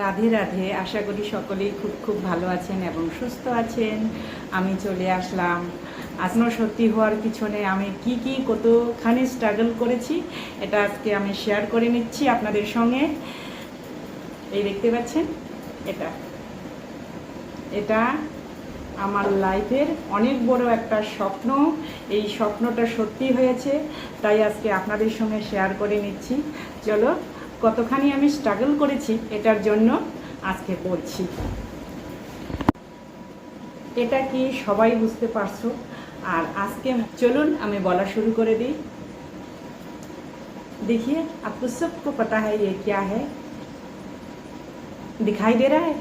রাধে রাধে। আশা করি সকলেই খুব খুব ভালো আছেন এবং সুস্থ আছেন। আমি চলে আসলাম। আসলে সত্যি হওয়ার পিছনে আমি কি কতখানি স্ট্রাগল করেছি এটা আজকে আমি শেয়ার করে নিচ্ছি আপনাদের সঙ্গে। এই দেখতে পাচ্ছেন, এটা এটা আমার লাইফের অনেক বড় একটা স্বপ্ন। এই স্বপ্নটা সত্যি হয়েছে, তাই আজকে আপনাদের সঙ্গে শেয়ার করে নিচ্ছি। চলো, কতখানি আমি স্ট্রাগল করেছি এটার জন্য আজকে বলছি। এটা কি সবাই বুঝতে পারছো? আর আজকে চলুন আমি বলা শুরু করে দিই। देखिए, आपको सबको पता है ये क्या है? दिखाई दे रहा है?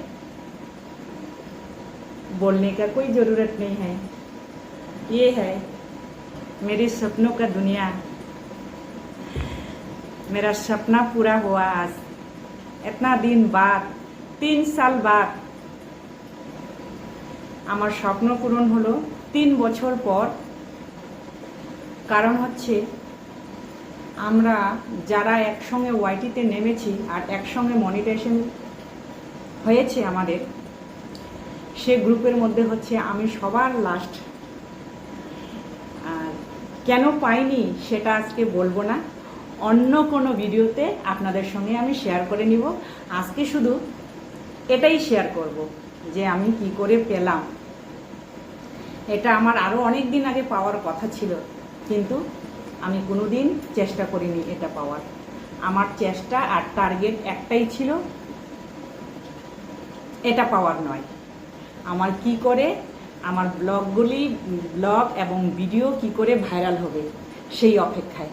बोलने का कोई ज़रूरत नहीं है। ये है मेरे सपनों का दुनिया। मेरा सपना पूरा हुआ आज, इतना दिन बाद, 3 साल बाद। আমার স্বপ্ন পূরণ হলো 3 বছর পর। কারণ হচ্ছে আমরা যারা একসঙ্গে ওয়াইটিতে নেমেছি আর একসঙ্গে মনিটাইজেশন হয়েছে আমাদের, সে গ্রুপের মধ্যে হচ্ছে আমি সবার লাস্ট। আর কেন পাইনি সেটা আজকে বলবো না, অন্য কোনো ভিডিওতে আপনাদের সঙ্গে আমি শেয়ার করে নিব। আজকে শুধু এটাই শেয়ার করব যে আমি কি করে পেলাম। এটা আমার আরও অনেক দিন আগে পাওয়ার কথা ছিল, কিন্তু আমি কোনো দিন চেষ্টা করিনি এটা পাওয়ার। আমার চেষ্টা আর টার্গেট একটাই ছিল, এটা পাওয়ার নয়। আমার কি করে আমার ব্লগ এবং ভিডিও কি করে ভাইরাল হবে সেই অপেক্ষায়।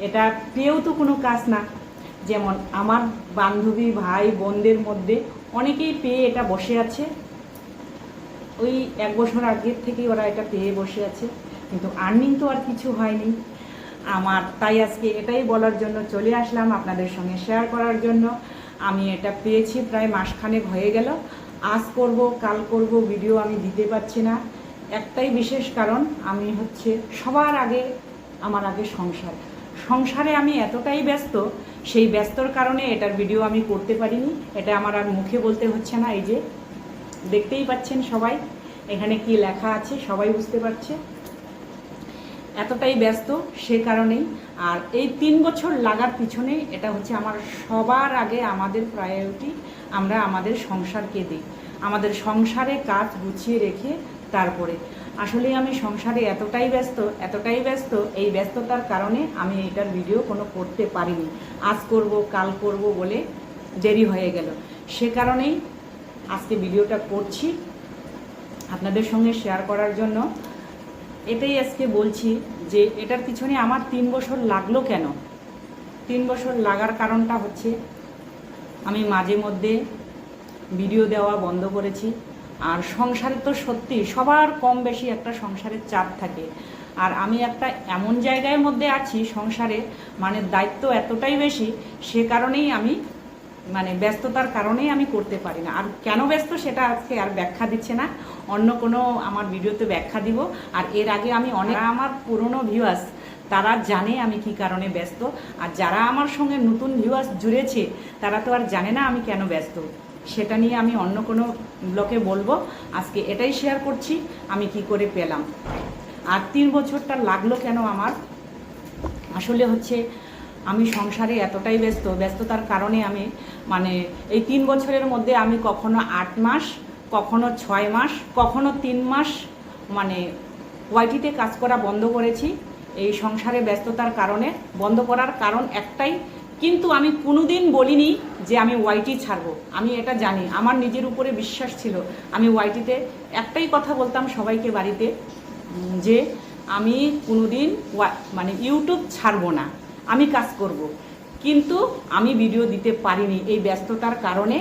এটা পেয়েও তো কোনো কাজ না। যেমন আমার বান্ধবী ভাই বোনদের মধ্যে অনেকেই পেয়ে এটা বসে আছে, ওই 1 বছর আগের থেকেই ওরা এটা পেয়ে বসে আছে, কিন্তু আর্নিং তো আর কিছু হয়নি আমার। তাই আজকে এটাই বলার জন্য চলে আসলাম আপনাদের সঙ্গে শেয়ার করার জন্য। আমি এটা পেয়েছি প্রায় মাসখানেক হয়ে গেল। আজ করব কাল করব ভিডিও আমি দিতে পারছি না। একটাই বিশেষ কারণ, আমি হচ্ছে সবার আগে আমার আগে সংসারে আমি এতটাই ব্যস্ত, সেই ব্যস্তর কারণে এটার ভিডিও আমি করতে পারিনি। এটা আমার আর মুখে বলতে হচ্ছে না। এই যে দেখতেই পাচ্ছেন সবাই, এখানে কি লেখা আছে সবাই বুঝতে পারছে। এতটাই ব্যস্ত সে কারণেই। আর এই 3 বছর লাগার পিছনে এটা হচ্ছে আমার সবার আগে আমাদের প্রায়োরিটি। আমরা আমাদের সংসারকে দিই, আমাদের সংসারে কাজ গুছিয়ে রেখে তারপরে। আসলে আমি সংসারে এতটাই ব্যস্ত, এই ব্যস্ততার কারণে আমি এটার ভিডিও কোনো করতে পারিনি। আজ করব কাল করব বলে দেরি হয়ে গেল। সে কারণেই আজকে ভিডিওটা করছি আপনাদের সঙ্গে শেয়ার করার জন্য। এটাই আজকে বলছি যে এটার পিছনে আমার 3 বছর লাগলো কেন। 3 বছর লাগার কারণটা হচ্ছে আমি মাঝে মধ্যে ভিডিও দেওয়া বন্ধ করেছি। আর সংসারে তো সত্যি সবার কম বেশি একটা সংসারের চাপ থাকে। আর আমি একটা এমন জায়গার মধ্যে আছি সংসারে, মানে দায়িত্ব এতটাই বেশি, সে কারণেই আমি ব্যস্ততার কারণেই আমি করতে পারি না। আর কেন ব্যস্ত সেটা আজকে আর ব্যাখ্যা দিচ্ছে না, অন্য কোনো আমার ভিডিওতে ব্যাখ্যা দিব। আর এর আগে আমি আমার পুরনো ভিউয়ার্স তারা জানে আমি কি কারণে ব্যস্ত। আর যারা আমার সঙ্গে নতুন ভিউয়ার্স জুড়েছে তারা তো আর জানে না আমি কেন ব্যস্ত। সেটা নিয়ে আমি অন্য কোনো ব্লগে বলবো। আজকে এটাই শেয়ার করছি আমি কি করে পেলাম। আর 3 বছরটা লাগলো কেন আমার, আসলে হচ্ছে আমি সংসারে এতটাই ব্যস্ততার কারণে আমি এই 3 বছরের মধ্যে আমি কখনো 8 মাস, কখনো 6 মাস, কখনো 3 মাস ওয়াইটিতে কাজ করা বন্ধ করেছি। এই সংসারে ব্যস্ততার কারণে বন্ধ করার কারণ একটাই, কিন্তু আমি কোনোদিন বলিনি যে আমি ওয়াইটি ছাড়বো। আমি এটা জানি, আমার নিজের উপরে বিশ্বাস ছিল। আমি ওয়াইটিতে একটাই কথা বলতাম সবাইকে বাড়িতে, যে আমি কোনোদিন ইউটিউব ছাড়বো না, আমি কাজ করব। কিন্তু আমি ভিডিও দিতে পারিনি এই ব্যস্ততার কারণে।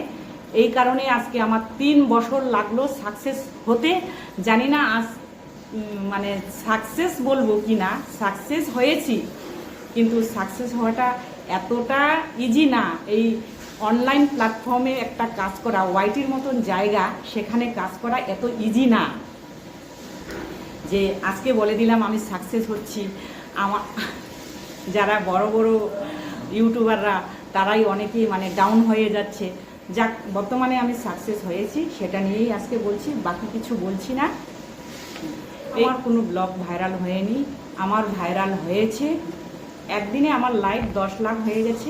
এই কারণে আজকে আমার 3 বছর লাগলো সাকসেস হতে। জানি না আজ সাকসেস বলবো কি না, সাকসেস হয়েছি, কিন্তু সাকসেস হওয়াটা এতটা ইজি না। এই অনলাইন প্ল্যাটফর্মে একটা কাজ করা, ওয়াইটির মতন জায়গা, সেখানে কাজ করা এত ইজি না যে আজকে বলে দিলাম আমি সাকসেস হচ্ছি। আমার যারা বড় বড় ইউটিউবাররা তারাই অনেকেই ডাউন হয়ে যাচ্ছে। যাক, বর্তমানে আমি সাকসেস হয়েছি, সেটা নিয়েই আজকে বলছি, বাকি কিছু বলছি না। আমার কোনো ব্লগ ভাইরাল হয়নি, আমার ভাইরাল হয়েছে একদিনে আমার লাইভ 10 লাখ হয়ে গেছে।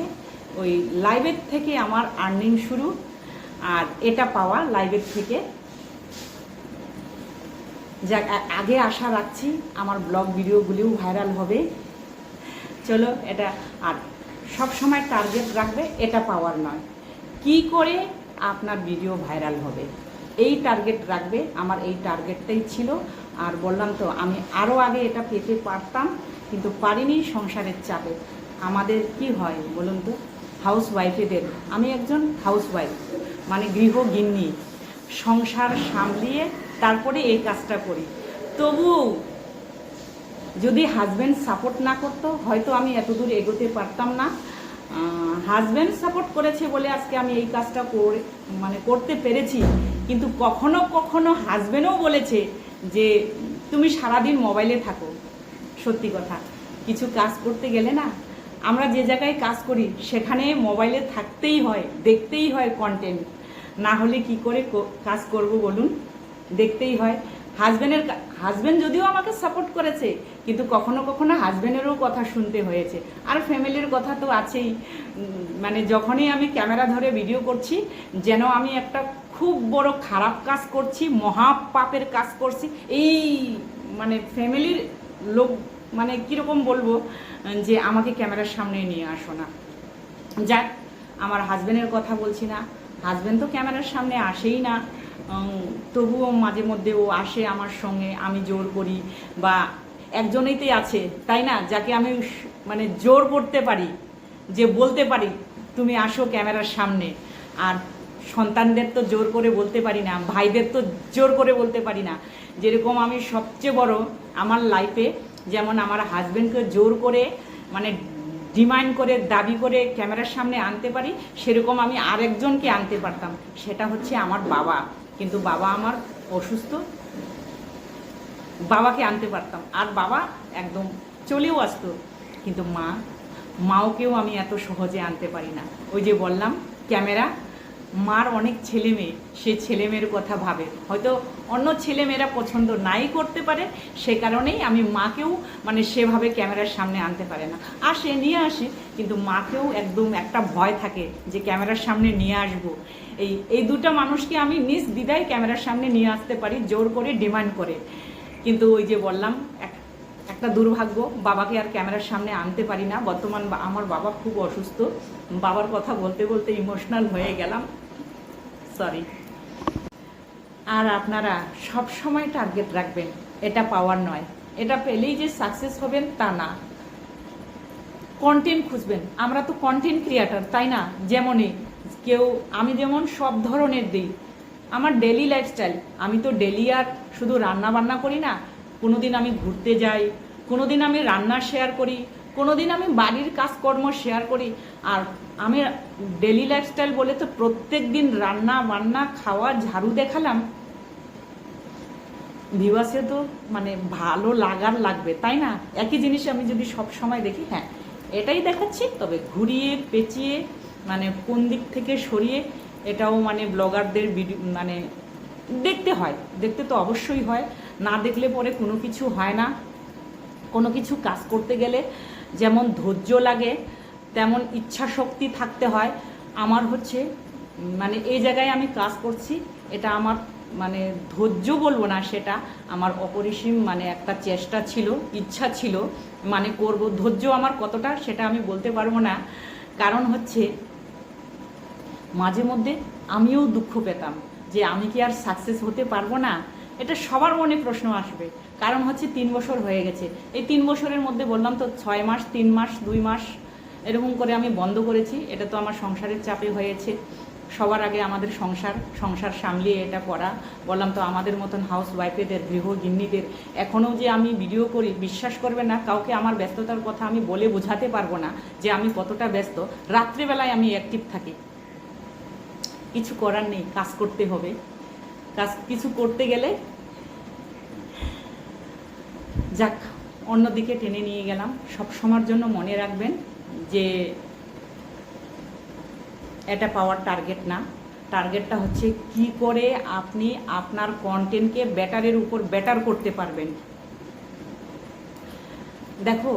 ওই লাইভের থেকে আমার আর্নিং শুরু, আর এটা পাওয়া লাইভের থেকে। যাক, আগে আশা রাখছি আমার ব্লগ ভিডিওগুলিও ভাইরাল হবে। চলো, এটা আর সব সময় টার্গেট রাখবে, এটা পাওয়ার নয়, কি করে আপনার ভিডিও ভাইরাল হবে এই টার্গেট রাখবে। আমার এই টার্গেটটাই ছিল। আর বললাম তো, আমি আরও আগে এটা পেতে পারতাম, কিন্তু পারিনি সংসারের চাপে। আমাদের কি হয় বলুন তো, হাউস ওয়াইফেদের, আমি একজন হাউস ওয়াইফ, মানে গৃহগিন্নি, সংসার সামলিয়ে তারপরে এই কাজটা করি। তবু যদি হাজব্যান্ড সাপোর্ট না করতো, হয়তো আমি এতদূর এগোতে পারতাম না। হাজব্যান্ড সাপোর্ট করেছে বলে আজকে আমি এই কাজটা করতে পেরেছি। কিন্তু কখনো কখনো হাজব্যান্ডও বলেছে যে তুমি সারাদিন মোবাইলে থাকো। সত্যি কথা, কিছু কাজ করতে গেলে না, আমরা যে জায়গায় কাজ করি সেখানে মোবাইলে থাকতেই হয়, দেখতেই হয় কন্টেন্ট, না হলে কি করে কাজ করব বলুন, দেখতেই হয়। হাজব্যান্ড যদিও আমাকে সাপোর্ট করেছে, কিন্তু কখনো কখনো হাজব্যান্ডেরও কথা শুনতে হয়েছে, আর ফ্যামিলির কথা তো আছেই। মানে যখনই আমি ক্যামেরা ধরে ভিডিও করছি, যেন আমি একটা খুব বড় খারাপ কাজ করছি, মহা পাপের কাজ করছি, এই মানে ফ্যামিলির লোক মানে কীরকম বলবো, যে আমাকে ক্যামেরার সামনে নিয়ে আসো না। যাক, আমার হাজব্যান্ডের কথা বলছি না, হাজব্যান্ড তো ক্যামেরার সামনে আসেই না, তবুও মাঝে মধ্যে ও আসে আমার সঙ্গে, আমি জোর করি, বা একজনেইতেই আছে তাই না, যাকে আমি মানে জোর করতে পারি, যে বলতে পারি তুমি আসো ক্যামেরার সামনে। আর সন্তানদের তো জোর করে বলতে পারি না, ভাইদের তো জোর করে বলতে পারি না। যেরকম আমি সবচেয়ে বড় আমার লাইফে, যেমন আমার হাজব্যান্ডকে জোর করে মানে ডিমান্ড করে, দাবি করে ক্যামেরার সামনে আনতে পারি, সেরকম আমি আরেকজনকে আনতে পারতাম, সেটা হচ্ছে আমার বাবা। কিন্তু বাবা আমার অসুস্থ, বাবাকে আনতে পারতাম, আর বাবা একদম চলেও আসতো। কিন্তু মাওকেও আমি এত সহজে আনতে পারি না। ওই যে বললাম, ক্যামেরা, মার অনেক ছেলে মেয়ে, সে ছেলে মেয়ের কথা ভাবে, হয়তো অন্য ছেলে মেয়েরা পছন্দ নাই করতে পারে, সে কারণেই আমি মাকেও মানে সেভাবে ক্যামেরার সামনে আনতে পারে না। আসে, নিয়ে আসি, কিন্তু মাকেও একদম একটা ভয় থাকে যে ক্যামেরার সামনে নিয়ে আসবো। এই দুটো মানুষকে আমি নিজ দ্বিধায় ক্যামেরার সামনে নিয়ে আসতে পারি, জোর করে ডিমান্ড করে। কিন্তু ওই যে বললাম, একটা দুর্ভাগ্য, বাবাকে আর ক্যামেরার সামনে আনতে পারি না। বর্তমান আমার বাবা খুব অসুস্থ, বাবার কথা বলতে বলতে ইমোশনাল হয়ে গেলাম, সরি। আর আপনারা সব সময় টার্গেট রাখবেন, এটা পাওয়ার নয়, এটা পেলেই যে সাকসেস হবেন তা না। কন্টেন্ট খুঁজবেন, আমরা তো কন্টেন্ট ক্রিয়েটর তাই না। যেমনই আমি যেমন সব ধরনের দিই, আমার ডেলি লাইফস্টাইল, আমি তো ডেলি আর শুধু রান্না বান্না করি না, কোনো দিন আমি ঘুরতে যাই, কোনো দিন আমি রান্না শেয়ার করি, কোনো দিন আমি বাড়ির কাজকর্ম শেয়ার করি। আর আমি ডেলি লাইফস্টাইল বলে তো প্রত্যেক দিন রান্না বান্না, খাওয়া, ঝাড়ু দেখালাম, ভিউয়ার্সে তো মানে ভালো লাগবে তাই না। একই জিনিস আমি যদি সব সময় দেখি, হ্যাঁ এটাই দেখাচ্ছি, তবে ঘুরিয়ে পেঁচিয়ে মানে কোন দিক থেকে সরিয়ে, এটাও মানে ব্লগারদের ভিডিও মানে দেখতে হয়, দেখতে তো অবশ্যই হয়, না দেখলে পরে কোনো কিছু হয় না। কোনো কিছু কাজ করতে গেলে যেমন ধৈর্য লাগে, তেমন ইচ্ছা শক্তি থাকতে হয়। আমার হচ্ছে মানে এই জায়গায় আমি কাজ করছি, এটা আমার মানে ধৈর্য বলবো না, সেটা আমার অপরিসীম মানে একটা চেষ্টা ছিল, ইচ্ছা ছিল, মানে করব। ধৈর্য আমার কতটা সেটা আমি বলতে পারবো না, কারণ হচ্ছে মাঝে মধ্যে আমিও দুঃখ পেতাম যে আমি কি আর সাকসেস হতে পারবো না। এটা সবার মনে প্রশ্ন আসবে, কারণ হচ্ছে 3 বছর হয়ে গেছে। এই 3 বছরের মধ্যে বললাম তো 6 মাস, 3 মাস, 2 মাস এরকম করে আমি বন্ধ করেছি। এটা তো আমার সংসারের চাপে হয়েছে। সবার আগে আমাদের সংসার সামলিয়ে এটা করা। বললাম তো, আমাদের মতন হাউস ওয়াইফেদের, গৃহগিন্নিদের এখনও যে আমি ভিডিও করি, বিশ্বাস করবে না, কাউকে আমার ব্যস্ততার কথা আমি বলে বোঝাতে পারবো না যে আমি কতটা ব্যস্ত। রাত্রিবেলায় আমি অ্যাক্টিভ থাকি, কিছু করার নেই, কাজ করতে হবে। কিছু করতে গেলে যাক, অন্যদিকে টেনে নিয়ে গেলাম। সব সময়ের জন্য মনে রাখবেন যে এটা পাওয়ার টার্গেট না, টার্গেটটা হচ্ছে কি করে আপনি আপনার কন্টেন্টকে বেটারের উপর বেটার করতে পারবেন। দেখো,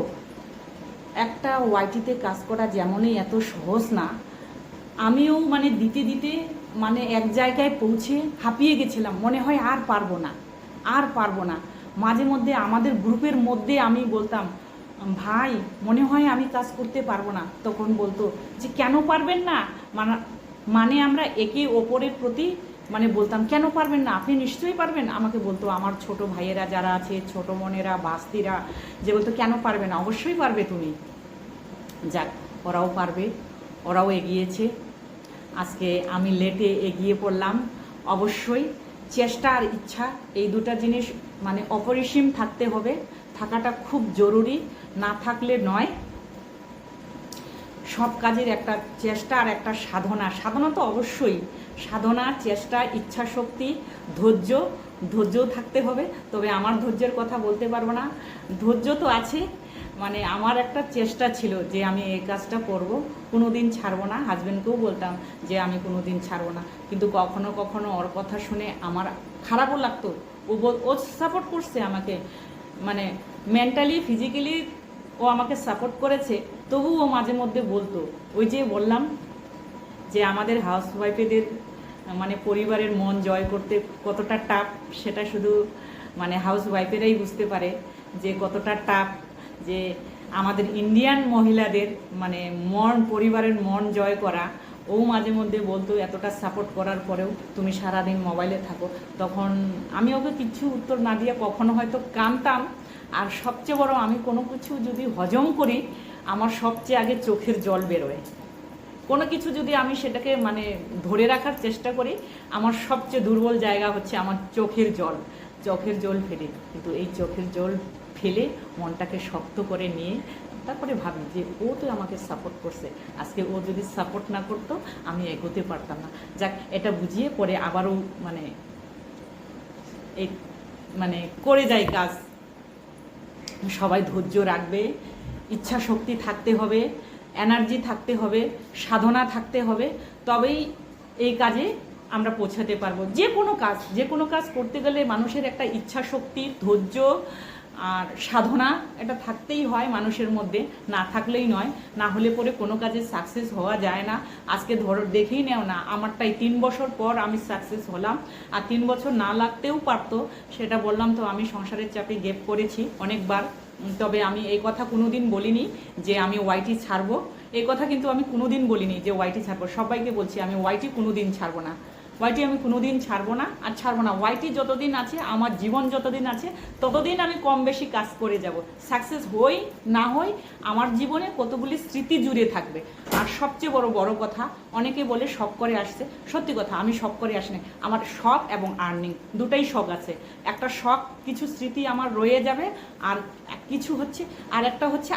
একটা ওয়াইটিতে কাজ করা যেমনই এত সহজ না, আমিও মানে দিতে দিতে মানে এক জায়গায় পৌঁছে হাঁপিয়ে গেছিলাম, মনে হয় আর পারবো না, আর পারবো না। মাঝে মধ্যে আমাদের গ্রুপের মধ্যে আমি বলতাম, ভাই মনে হয় আমি কাজ করতে পারবো না, তখন বলতো যে কেন পারবেন না, মানে আমরা একে অপরের প্রতি মানে বলতাম কেন পারবেন না, আপনি নিশ্চয়ই পারবেন। আমাকে বলতো আমার ছোট ভাইয়েরা যারা আছে, ছোট বোনেরা, বাস্তিরা, যে বলতো কেন পারবে না, অবশ্যই পারবে তুমি। যাক, ওরাও পারবে, ওরাও এগিয়েছে। আজকে আমি লেটে এগিয়ে পড়লাম। অবশ্যই চেষ্টা আর ইচ্ছা, এই দুটা জিনিস মানে অপরিসীম থাকতে হবে, থাকাটা খুব জরুরি, না থাকলে নয়। সব কাজের একটা চেষ্টা আর একটা সাধনা, সাধনা তো অবশ্যই, সাধনা, চেষ্টা, ইচ্ছা শক্তি, ধৈর্যও থাকতে হবে। তবে আমার ধৈর্যের কথা বলতে পারবো না, ধৈর্য তো আছে, মানে আমার একটা চেষ্টা ছিল যে আমি এই কাজটা করব, কোনো দিন ছাড়বো না। হাজব্যান্ডকেও বলতাম যে আমি কোনো দিন ছাড়বো না, কিন্তু কখনো কখনো ওর কথা শুনে আমার খারাপও লাগতো। ও সাপোর্ট করছে আমাকে, মানে মেন্টালি ফিজিক্যালি ও আমাকে সাপোর্ট করেছে, তবুও মাঝে মধ্যে বলতো, ওই যে বললাম যে আমাদের হাউসওয়াইফেদের মানে পরিবারের মন জয় করতে কতটা টাফ, সেটা শুধু মানে হাউসওয়াইফেরাই বুঝতে পারে যে কতটা টাফ। যে আমাদের ইন্ডিয়ান মহিলাদের মানে পরিবারের মন জয় করা, ও মাঝে মধ্যে বলতো এতটা সাপোর্ট করার পরেও তুমি সারাদিন মোবাইলে থাকো। তখন আমি ওকে কিছু উত্তর না দিয়ে কখনো হয়তো কাঁদতাম। আর সবচেয়ে বড়, আমি কোনো কিছু যদি হজম করি, আমার সবচেয়ে আগে চোখের জল বেরোয়। কোনো কিছু যদি আমি সেটাকে মানে ধরে রাখার চেষ্টা করি, আমার সবচেয়ে দুর্বল জায়গা হচ্ছে আমার চোখের জল ফেলে। কিন্তু এই চোখের জল ফেলে মনটাকে শক্ত করে নিয়ে তারপরে ভাবি যে ও তো আমাকে সাপোর্ট করছে, আজকে ও যদি সাপোর্ট না করতো আমি এগোতে পারতাম না। যাক, এটা বুঝিয়ে পরে আবারও মানে এই মানে করে যাই কাজ। সবাই ধৈর্য রাখবে, ইচ্ছা শক্তি থাকতে হবে, এনার্জি থাকতে হবে, সাধনা থাকতে হবে, তবেই এই কাজে আমরা পৌঁছাতে পারবো। যে কোনো কাজ করতে গেলে মানুষের একটা ইচ্ছা শক্তি, ধৈর্য আর সাধনা এটা থাকতেই হয় মানুষের মধ্যে, না থাকলেই নয়। না হলে পরে কোনো কাজে সাকসেস হওয়া যায় না। আজকে ধরো দেখেই নেও না, আমারটাই 3 বছর পর আমি সাকসেস হলাম, আর 3 বছর না লাগতেও পারতো। সেটা বললাম তো, আমি সংসারের চাপে গ্যাপ করেছি অনেকবার। তবে আমি এই কথা কোনোদিন বলিনি যে আমি ওয়াইটি ছাড়বো, এই কথা কিন্তু আমি কোনোদিন বলিনি যে ওয়াইটি ছাড়বো। সবাইকে বলছি আমি ওয়াইটি কোনোদিন ছাড়বো না, ওয়াইটি আমি কোনোদিন ছাড়বো না আর ছাড়বো না। ওয়াইটি যতদিন আছে, আমার জীবন যতদিন আছে, ততদিন আমি কম বেশি কাজ করে যাব। সাকসেস হই না হই, আমার জীবনে কতগুলি স্মৃতি জুড়ে থাকবে। আর সবচেয়ে বড় কথা, অনেকে বলে শখ করে আসছে, সত্যি কথা, আমি শখ করে আসিনি। আমার শখ এবং আর্নিং দুটাই শখ আছে। একটা শখ, কিছু স্মৃতি আমার রয়ে যাবে, আর কিছু হচ্ছে, আর একটা হচ্ছে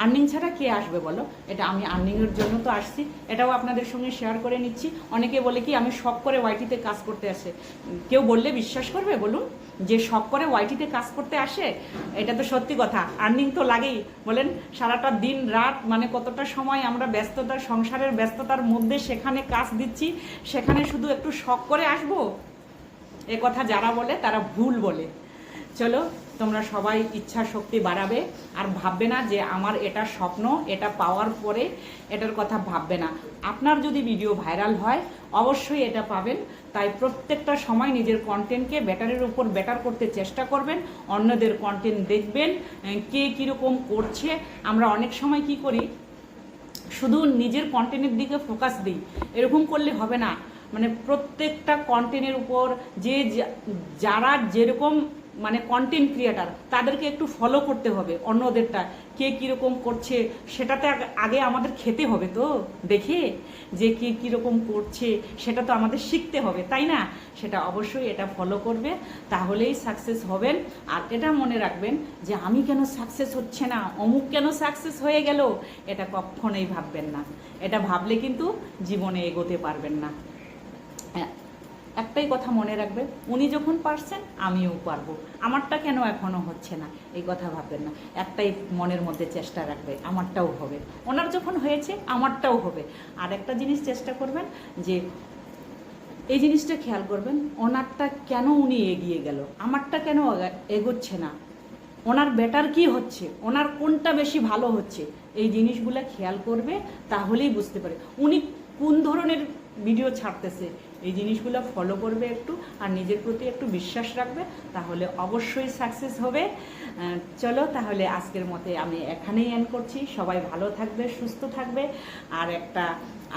আর্নিং ছাড়া কে আসবে বলো? এটা আমি আর্নিংয়ের জন্য তো আসছি, এটাও আপনাদের সঙ্গে শেয়ার করে নিচ্ছি। অনেকে বলে কি আমি শখ করে ওয়াইটিতে কাজ করতে আসে, কেউ বললে বিশ্বাস করবে বলুন? যে শখ করে ওয়াইটিতে কাজ করতে আসে, এটা তো সত্যি কথা। আর্নিং তো লাগেই, বলেন সারাটা দিন রাত মানে কতটা সময় আমরা ব্যস্ততার, সংসারের ব্যস্ততার মধ্যে সেখানে কাজ দিচ্ছি, সেখানে শুধু একটু শখ করে আসবো? এ কথা যারা বলে তারা ভুল বলে। চলো, তোমরা সবাই ইচ্ছা শক্তি বাড়াবে, আর ভাববে না যে আমার এটা স্বপ্ন, এটা পাওয়ার পরে এটার কথা ভাববে না। আপনার যদি ভিডিও ভাইরাল হয় অবশ্যই এটা পাবেন। তাই প্রত্যেকটা সময় নিজের কন্টেন্টকে বেটারের উপর বেটার করতে চেষ্টা করবেন। অন্যদের কন্টেন্ট দেখবেন, কে কীরকম করছে। আমরা অনেক সময় কি করি, শুধু নিজের কন্টেন্টের দিকে ফোকাস দিই, এরকম করলে হবে না। মানে প্রত্যেকটা কন্টেন্টের উপর যারা যেরকম মানে কন্টেন্ট ক্রিয়েটার, তাদেরকে একটু ফলো করতে হবে। অন্যদেরটা কে কীরকম করছে সেটাতে আগে আমাদের খেতে হবে, তো দেখে যে কে কীরকম করছে সেটা তো আমাদের শিখতে হবে, তাই না? সেটা অবশ্যই এটা ফলো করবে, তাহলেই সাকসেস হবেন। আর এটা মনে রাখবেন যে আমি কেন সাকসেস হচ্ছে না, অমুক কেন সাকসেস হয়ে গেল, এটা কখনোই ভাববেন না। এটা ভাবলে কিন্তু জীবনে এগোতে পারবেন না। একটাই কথা মনে রাখবে, উনি যখন পারছেন আমিও পারবো, আমারটা কেন এখনো হচ্ছে না, এই কথা ভাববেন না। একটাই মনের মধ্যে চেষ্টা রাখবে, আমারটাও হবে। ওনার যখন হয়েছে আমারটাও হবে। আর একটা জিনিস চেষ্টা করবেন যে এই জিনিসটা খেয়াল করবেন, ওনারটা কেন উনি এগিয়ে গেল, আমারটা কেন এগোচ্ছে না, ওনার বেটার কি হচ্ছে, ওনার কোনটা বেশি ভালো হচ্ছে, এই জিনিসগুলো খেয়াল করবে, তাহলেই বুঝতে পারে উনি কোন ধরনের ভিডিও ছাড়তেছে। এই জিনিসগুলো ফলো করবে একটু, আর নিজের প্রতি একটু বিশ্বাস রাখবে, তাহলে অবশ্যই সাকসেস হবে। চলো তাহলে আজকের মতে আমি এখানেই এন্ড করছি। সবাই ভালো থাকবে, সুস্থ থাকবে।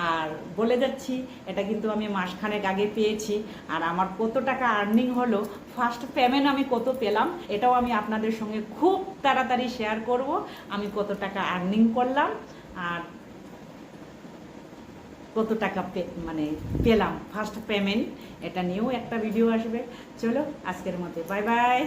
আর বলে যাচ্ছি, এটা কিন্তু আমি মাসখানেক আগে পেয়েছি, আর আমার কত টাকা আর্নিং হলো, ফার্স্ট পেমেন্ট আমি কত পেলাম, এটাও আমি আপনাদের সঙ্গে খুব তাড়াতাড়ি শেয়ার করব। আমি কত টাকা আর্নিং করলাম আর কত টাকা মানে পেলাম ফার্স্ট পেমেন্ট, এটা নিয়েও একটা ভিডিও আসবে। চলো আজকের মতো বাই বাই।